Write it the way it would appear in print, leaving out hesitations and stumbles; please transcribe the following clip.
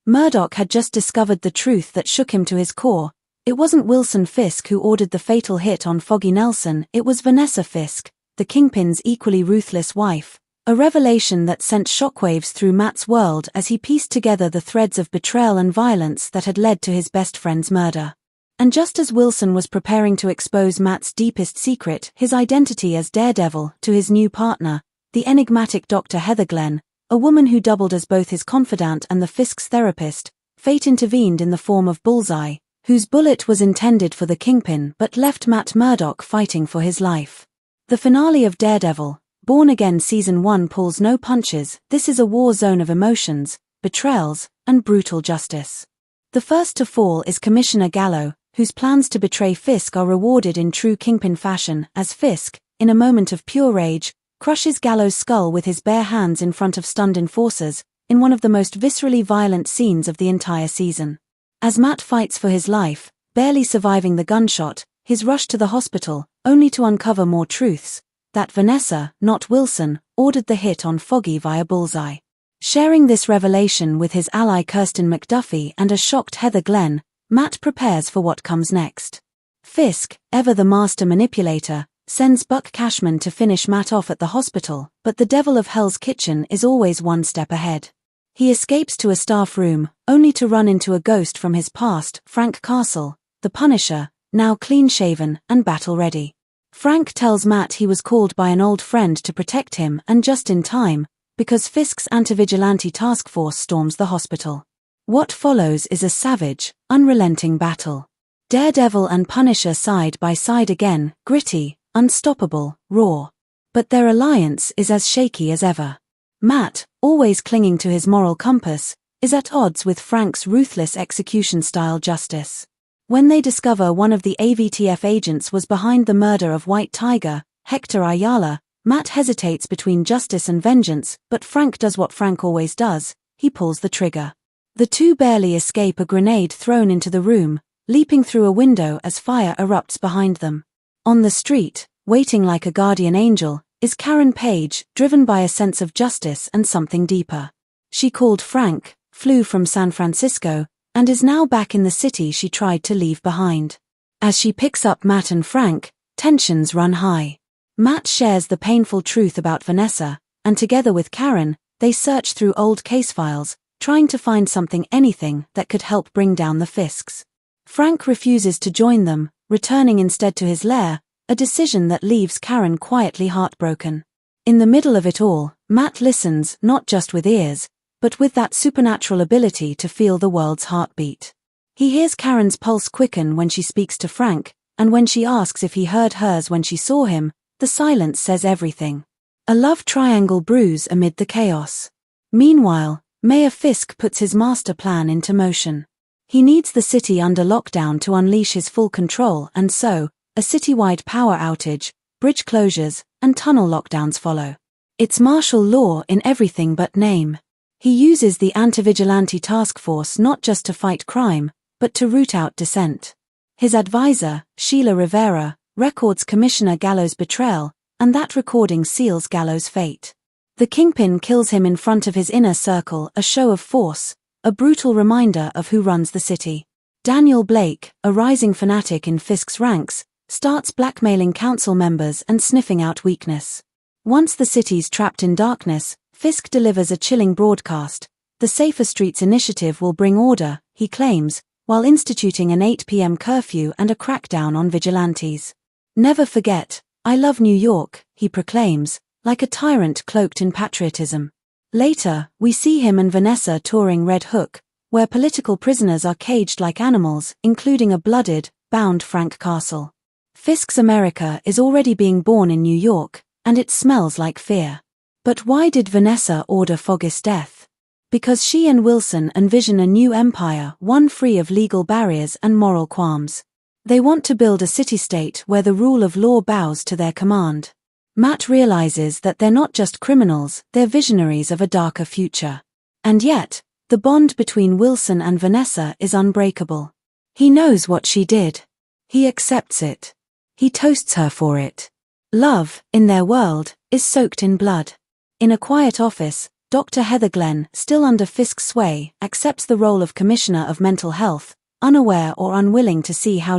Murdoch had just discovered the truth that shook him to his core. It wasn't Wilson Fisk who ordered the fatal hit on Foggy Nelson, it was Vanessa Fisk, the Kingpin's equally ruthless wife. A revelation that sent shockwaves through Matt's world as he pieced together the threads of betrayal and violence that had led to his best friend's murder. And just as Wilson was preparing to expose Matt's deepest secret, his identity as Daredevil, to his new partner, the enigmatic Dr. Heather Glenn, a woman who doubled as both his confidant and the Fisk's therapist, fate intervened in the form of Bullseye, whose bullet was intended for the Kingpin but left Matt Murdock fighting for his life. The finale of Daredevil, Born Again Season 1 pulls no punches. This is a war zone of emotions, betrayals, and brutal justice. The first to fall is Commissioner Gallo, whose plans to betray Fisk are rewarded in true Kingpin fashion as Fisk, in a moment of pure rage, crushes Gallo's skull with his bare hands in front of stunned enforcers, in one of the most viscerally violent scenes of the entire season. As Matt fights for his life, barely surviving the gunshot, his rush to the hospital, only to uncover more truths, that Vanessa, not Wilson, ordered the hit on Foggy via Bullseye. Sharing this revelation with his ally Kirsten McDuffie and a shocked Heather Glenn, Matt prepares for what comes next. Fisk, ever the master manipulator, sends Buck Cashman to finish Matt off at the hospital, but the devil of Hell's Kitchen is always one step ahead. He escapes to a staff room, only to run into a ghost from his past, Frank Castle, the Punisher, now clean-shaven and battle-ready. Frank tells Matt he was called by an old friend to protect him, and just in time, because Fisk's anti-vigilante task force storms the hospital. What follows is a savage, unrelenting battle. Daredevil and Punisher side by side again, gritty, unstoppable, raw. But their alliance is as shaky as ever. Matt, always clinging to his moral compass, is at odds with Frank's ruthless execution-style justice. When they discover one of the AVTF agents was behind the murder of White Tiger, Hector Ayala, Matt hesitates between justice and vengeance, but Frank does what Frank always does, he pulls the trigger. The two barely escape a grenade thrown into the room, leaping through a window as fire erupts behind them. On the street, waiting like a guardian angel, is Karen Page, driven by a sense of justice and something deeper. She called Frank, flew from San Francisco, and is now back in the city she tried to leave behind. As she picks up Matt and Frank, tensions run high. Matt shares the painful truth about Vanessa, and together with Karen, they search through old case files, trying to find anything that could help bring down the Fisks. Frank refuses to join them, returning instead to his lair, a decision that leaves Karen quietly heartbroken. In the middle of it all, Matt listens not just with ears, but with that supernatural ability to feel the world's heartbeat. He hears Karen's pulse quicken when she speaks to Frank, and when she asks if he heard hers when she saw him, the silence says everything. A love triangle brews amid the chaos. Meanwhile, Mayor Fisk puts his master plan into motion. He needs the city under lockdown to unleash his full control, and so, a citywide power outage, bridge closures, and tunnel lockdowns follow. It's martial law in everything but name. He uses the anti-vigilante task force not just to fight crime, but to root out dissent. His advisor, Sheila Rivera, records Commissioner Gallo's betrayal, and that recording seals Gallo's fate. The Kingpin kills him in front of his inner circle, a show of force, a brutal reminder of who runs the city. Daniel Blake, a rising fanatic in Fisk's ranks, starts blackmailing council members and sniffing out weakness. Once the city's trapped in darkness, Fisk delivers a chilling broadcast. The Safer Streets initiative will bring order, he claims, while instituting an 8 p.m. curfew and a crackdown on vigilantes. Never forget, I love New York, he proclaims, like a tyrant cloaked in patriotism. Later, we see him and Vanessa touring Red Hook, where political prisoners are caged like animals, including a blooded, bound Frank Castle. Fisk's America is already being born in New York, and it smells like fear. But why did Vanessa order Foggy's death? Because she and Wilson envision a new empire, one free of legal barriers and moral qualms. They want to build a city-state where the rule of law bows to their command. Matt realizes that they're not just criminals, they're visionaries of a darker future. And yet, the bond between Wilson and Vanessa is unbreakable. He knows what she did. He accepts it. He toasts her for it. Love, in their world, is soaked in blood. In a quiet office, Dr. Heather Glenn, still under Fisk's sway, accepts the role of Commissioner of Mental Health, unaware or unwilling to see how